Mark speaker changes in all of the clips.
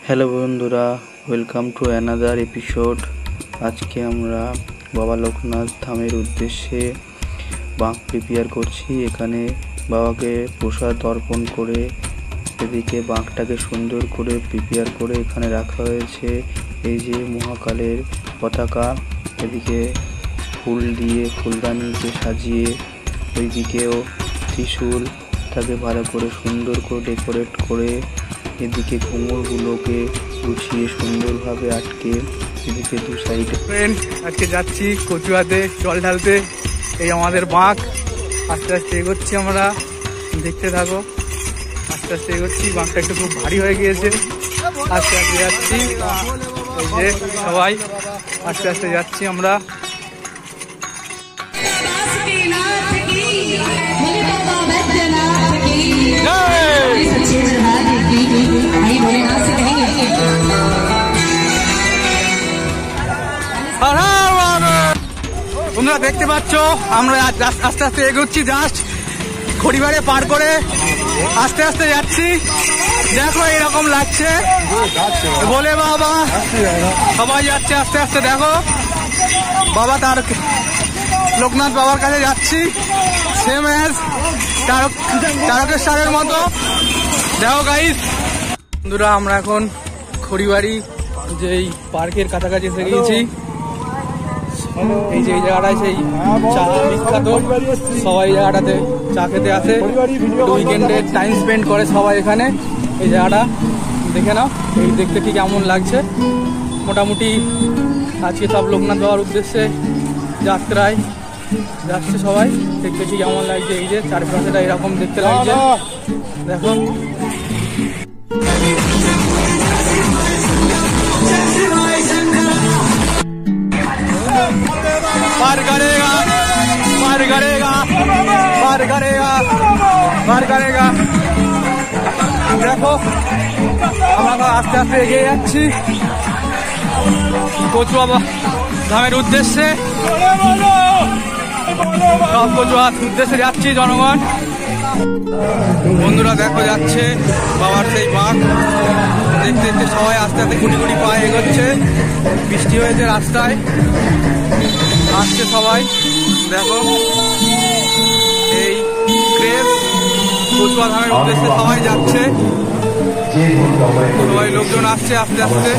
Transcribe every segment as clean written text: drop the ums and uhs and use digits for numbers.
Speaker 1: Hello বন্ধুরা, welcome to another episode. আজকে আমরা বাবা লোকনাথ ধামের উদ্দেশ্যে বাঁক প্রিপেয়ার করছি। এখানে বাবাকে প্রসাদ অর্পণ করে এদিকে বাঁকটাকে সুন্দর করে প্রিপেয়ার করে এখানে রাখা হয়েছে। এই যে মহাকালের পতাকা, এদিকে ফুল দিয়ে ফুলদানিকে সাজিয়ে, ওইদিকেও ত্রিশূল তাকে ভালো করে সুন্দর করে ডেকোরেট করে, এদিকে ঘুঙুরগুলোকে গুছিয়ে সুন্দরভাবে আটকে, এদিকে দু সাইডে
Speaker 2: আজকে যাচ্ছি কচুয়াতে জল ঢালতে। এই আমাদের বাঁক, আস্তে আস্তে এগোচ্ছি আমরা, দেখতে থাকো। আস্তে আস্তে এগোচ্ছি, বাঁকটা একটু খুব ভারী হয়ে গিয়েছে। আস্তে আস্তে যাচ্ছি, এই যে সবাই আস্তে আস্তে যাচ্ছি আমরা। তোমরা দেখতে পাচ্ছ আমরা আস্তে আস্তে এগোচ্ছি, জাস্ট খড়িবাড়ে পার করে আস্তে আস্তে যাচ্ছি। দেখো এরকম লাগছে, বলে বাবা সবাই যাচ্ছে আস্তে আস্তে। দেখো বাবা লোকনাথ বাবার কাছে যাচ্ছি, সেম অ্যাজ তারকেশ্বরের মতো। দেখো গাইস বন্ধুরা, আমরা এখন খড়িবাড়ি যেই পার্কের কাছাকাছি এসে গিয়েছি। এই যে এই জায়গাটায় সেই চা বিখ্যাত, সবাই জায়গাটাতে চা খেতে আসে, উইকেন্ডে টাইম স্পেন্ড করে সবাই এখানে। এই জায়গাটা দেখে নাও, এই দেখতে ঠিক কেমন লাগছে। মোটামুটি আজকে সব লোকনাথ বাবার উদ্দেশ্যে যাত্রায় যাচ্ছে সবাই, দেখতে ঠিক কেমন লাগছে। এই যে চারপাশেটা এরকম দেখতে লাগছে, দেখো। पार करेगा, पार करेगा, पार करेगा, पार करेगा। देखो আমরা আস্তে আস্তে এগিয়ে যাচ্ছি কচুয়া ধামের উদ্দেশ্যে। সব কচুয়ার উদ্দেশ্যে যাচ্ছি জনগণ। বন্ধুরা দেখো যাচ্ছে বাবার সেই বাঁক, দেখতে দেখতে সবাই আস্তে আস্তে গুটি গুটি পায়ে এগোচ্ছে। বৃষ্টি হয়েছে রাস্তায়, আসছে সবাই। দেখো এই ক্রেজ কচুয়া ধামের উদ্দেশ্যে সবাই যাচ্ছে, সবাই লোকজন আসছে আস্তে আস্তে।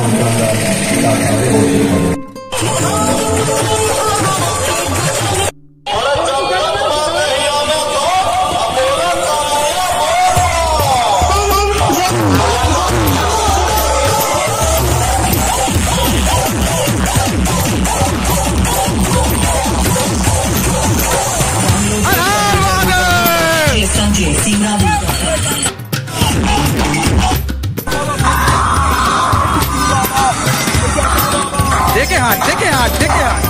Speaker 2: देखे हाथ, देखे हाथ, देखे हाथ।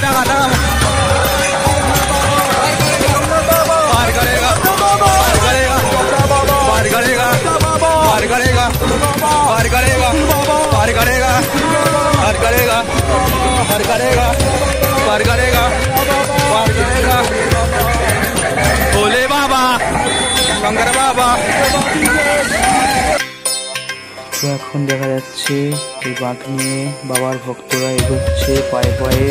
Speaker 2: दागा दागा पार करेगा, पार करेगा, पार करेगा, पार करेगा, पार करेगा, पार करेगा, पार करेगा, पार करेगा, पार करेगा, पार करेगा। बोले बाबा शंकर बाबा।
Speaker 1: তো এখন দেখা যাচ্ছে এই বাঁক নিয়ে বাবার ভক্তরা এগোচ্ছে পায়ে পায়ে,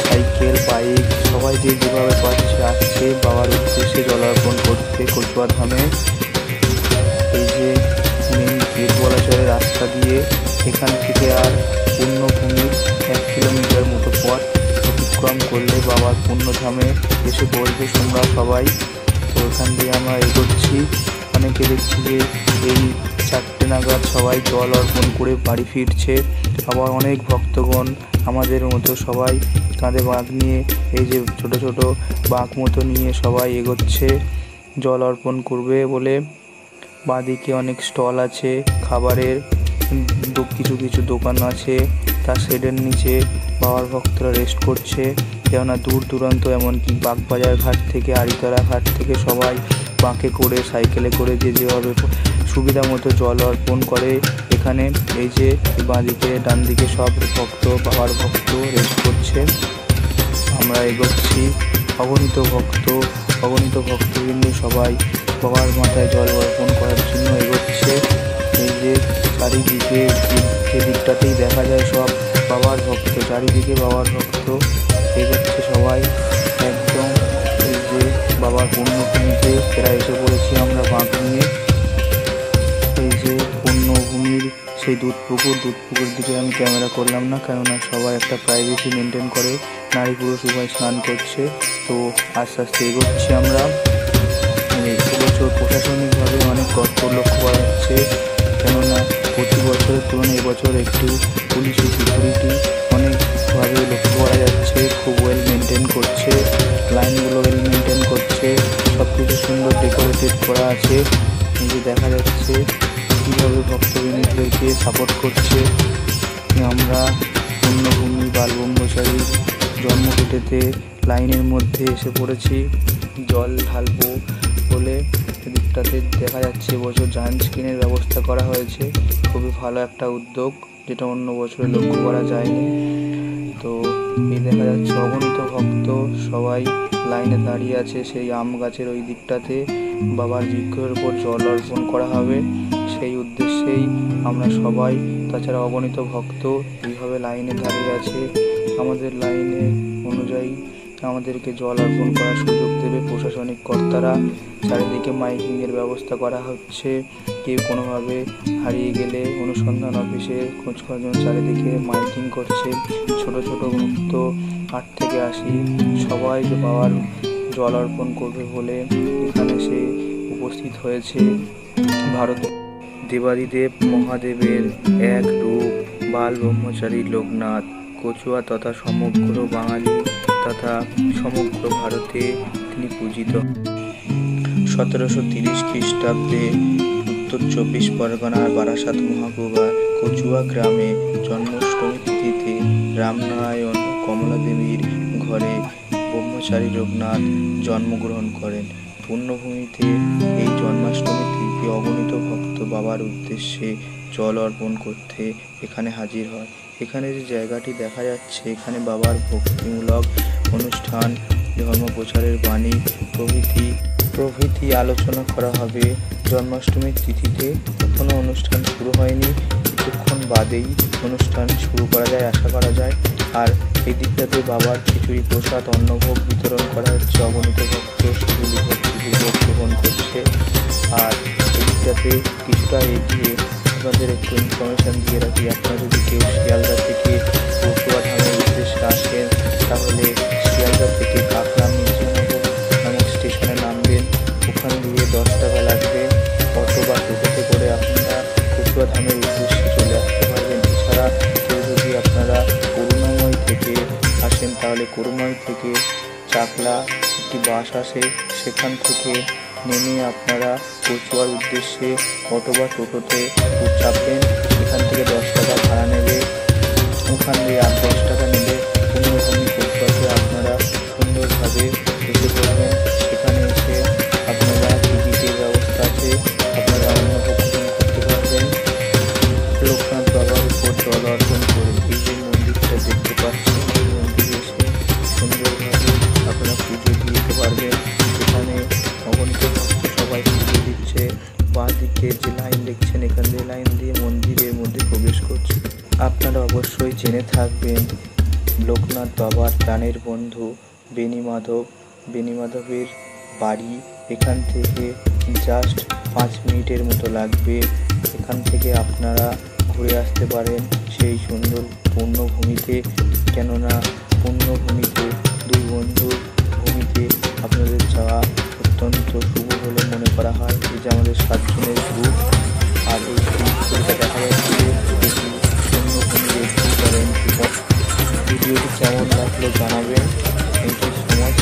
Speaker 1: সাইকেল বাইক সবাই যে যেভাবে পাচ্ছে আসছে বাবার উদ্দেশ্যে জলার্পণ করতে কচুয়া ধামে। এই যে মেন গেট বলা চলে রাস্তা দিয়ে, এখান থেকে আর পূর্ণভূমির 1 কিলোমিটার মতো পথ অতিক্রম করলে বাবার পূর্ণধামে এসে পড়বে তোমরা সবাই। তো এখান দিয়ে আমরা এগোচ্ছি। অনেকে দেখছি যে এই 4টে নাগাদ সবাই জল অর্পণ করে বাড়ি ফিরছে। আবার অনেক ভক্তগণ আমাদের মতো সবাই কাঁধে বাঁক নিয়ে, এই যে ছোট ছোট বাঁক মতো নিয়ে সবাই এগোচ্ছে জল অর্পণ করবে বলে। বাঁদিকে অনেক স্টল আছে খাবারের, কিছু কিছু দোকান আছে। তার শেডের নিচে বাবার ভক্তরা রেস্ট করছে, কেননা দূর দূরান্ত এমনকি বাগবাজার ঘাট থেকে আড়িতলা ঘাট থেকে সবাই বাঁকে করে সাইকেলে করে যে যেভাবে সুবিধা মতো জল অর্পণ করে এখানে। এই যে বাঁদিকে ডান দিকে সব ভক্ত বাবার ভক্ত রেস্ট করছে, আমরা এগোচ্ছি। অগণিত ভক্তবৃন্দ সবাই বাবার মাথায় জল অর্পণ করার জন্য চারিদিকে বাবার ভক্ত এগোচ্ছে সবাই একদম। এই যে বাবার পুণ্যভূমিতে প্রায় এসে পড়েছি আমরা বাঁক নিয়ে। এই যে পুণ্যভূমির সেই দুধপুকুর দিকে আমি ক্যামেরা করলাম না, কেননা সবাই একটা প্রাইভেসি মেনটেন করে, নারী পুরুষ উভয় স্নান করছে। তো আস্তে আস্তে এগোচ্ছি আমরা। এবছর প্রশাসনিকভাবে অনেক তৎপর লক্ষ্য করা যাচ্ছে, কেননা প্রতি বছরের তুলনায় এবছর একটু পুলিশি সিকিউরিটি অনেকভাবে লক্ষ্য করা যাচ্ছে। খুব ওয়েল মেনটেন করছে, লাইনগুলো ওয়েল মেনটেন করছে, সব কিছু সুন্দর ডেকোরেটেড করা আছে। এই যে দেখা যাচ্ছে কীভাবে ভক্তবৃন্দদেরকে সাপোর্ট করছে। আমরা পুণ্যভূমি বালব্রহ্মচারীর জন্মকুটিতে লাইনের মধ্যে এসে পড়েছি জল ঢালবো বলে। এদিকটাতে দেখা যাচ্ছে এবছর জায়ান্ট স্ক্রিনের ব্যবস্থা করা হয়েছে, খুবই ভালো একটা উদ্যোগ, যেটা অন্য বছরে লক্ষ্য করা যায়নি। তো এই দেখা যাচ্ছে অগণিত ভক্ত সবাই লাইনে দাঁড়িয়ে আছে সেই আম গাছের ওই দিকটাতে। বাবার বিগ্রহের উপর জল অর্পণ করা হবে, সেই উদ্দেশ্যেই আমরা সবাই, তাছাড়া অগণিত ভক্ত এইভাবে লাইনে দাঁড়িয়ে আছে। আমাদের লাইনে অনুযায়ী আমাদেরকে জল অর্পণ করার সুযোগ দেবে প্রশাসনিক কর্তারা। চারিদিকে মাইকিংয়ের ব্যবস্থা করা হচ্ছে, কেউ কোনোভাবে হারিয়ে গেলে অনুসন্ধান অফিসে খোঁজ খোঁজার জন্য চারিদিকে মাইকিং করছে। ছোট ছোট ভক্ত 8 থেকে 80 সবাই যে বাবার জল অর্পণ করবে বলে এখানে সে উপস্থিত হয়েছে। ভারত দেবাদিদেব মহাদেবের এক রূপ বাল ব্রহ্মচারী লোকনাথ কচুয়া তথা সমগ্র বাঙালি তথা সমগ্র ভারতে তিনি পূজিত। 1730 খ্রিস্টাব্দে উত্তর 24 পরগনার বারাসাত মহকুমার কচুয়া গ্রামে জন্মাষ্টমী তিথিতে রামনারায়ণ কমলা দেবীর ঘরে ব্রহ্মচারী লোকনাথ জন্মগ্রহণ করেন। পুণ্যভূমিতে এই জন্মাষ্টমী তিথি অগণিত ভক্ত বাবার উদ্দেশ্যে জল অর্পণ করতে এখানে হাজির হয়। এখানে যে জায়গাটি দেখা যাচ্ছে, এখানে বাবার ভক্তিমূলক অনুষ্ঠান, ধর্ম প্রচারের বাণী প্রভৃতি আলোচনা করা হবে। জন্মাষ্টমীর তিথিতে কোনো অনুষ্ঠান শুরু হয়নি, কিছুক্ষণ বাদেই অনুষ্ঠান শুরু করা যায় আশা করা যায়। আর এই দিকটাতে বাবার খিচুড়ি প্রসাদ অন্নভোগ বিতরণ করা হচ্ছে, অগণিত ভক্ত সেগুলি ভক্তিপূর্বক গ্রহণ করছে। আর এই দিকটাতে কিছুটা এগিয়ে আপনাদের একটু ইনফরমেশান দিয়ে রাখি, আপনারা যদি কেউ শিয়ালদা থেকে কচুয়া ধামের উদ্দেশ্যে আসেন তাহলে শিয়ালদা থেকে কাকরাম নামক স্টেশনে নামবেন। ওখান দিয়ে 10 টাকা লাগবে, অটো বা টোটোতে করে আপনারা কচুয়া ধামের উদ্দেশ্যে চলে আসতে পারবেন। এছাড়া কেউ যদি আপনারা করুণাময় থেকে আসেন তাহলে করুণাময় থেকে চাকলা একটি বাস আসে, সেখান থেকে নেমে আপনারা কচুয়ার উদ্দেশ্যে অটো বা টোটোতে চাপবেন। এখান থেকে 10 টাকা ভাড়া নেবে, ওখান দিয়ে 8-10 টাকা নেবে। পুণ্যভূমি কচুয়াতে আপনারা সুন্দরভাবে এসে পড়বেন। সেখানে এসে আপনারা টিকিটের ব্যবস্থা আছে, আপনারা অন্নভোগ করতে পারবেন। লোকনাথ বাবার উপর জল অর্পণ করে এই যে মন্দিরটা দেখতে পাচ্ছেন, এই মন্দিরে এসে সুন্দরভাবে আপনারা পুজো দিতে পারবেন। সেখানে অগণিত ভক্ত সবাই পুজো দিচ্ছে। বাঁ দিকে যে লাইন দেখছেন, এখান দিয়ে লাইন দিয়ে মন্দিরের মধ্যে প্রবেশ করছে। আপনারা অবশ্যই জেনে থাকবেন লোকনাথ বাবার প্রাণের বন্ধু বেনি মাধবের বাড়ি এখান থেকে জাস্ট 5 মিনিটের মতো লাগবে। এখান থেকে আপনারা ঘুরে আসতে পারেন সেই সুন্দর পুণ্যভূমিতে, কেননা পুণ্যভূমিতে 2 বন্ধুর ভূমিতে আপনাদের যাওয়া অত্যন্ত শুভ বলে মনে করা হয়। এই যে আমাদের 7 জনের গ্রুপ, আর এই ছবিটা দেখা যাচ্ছে পুণ্যভূমির ভিডিওটি কেমন লাগলো জানাবেন। Thank you so much.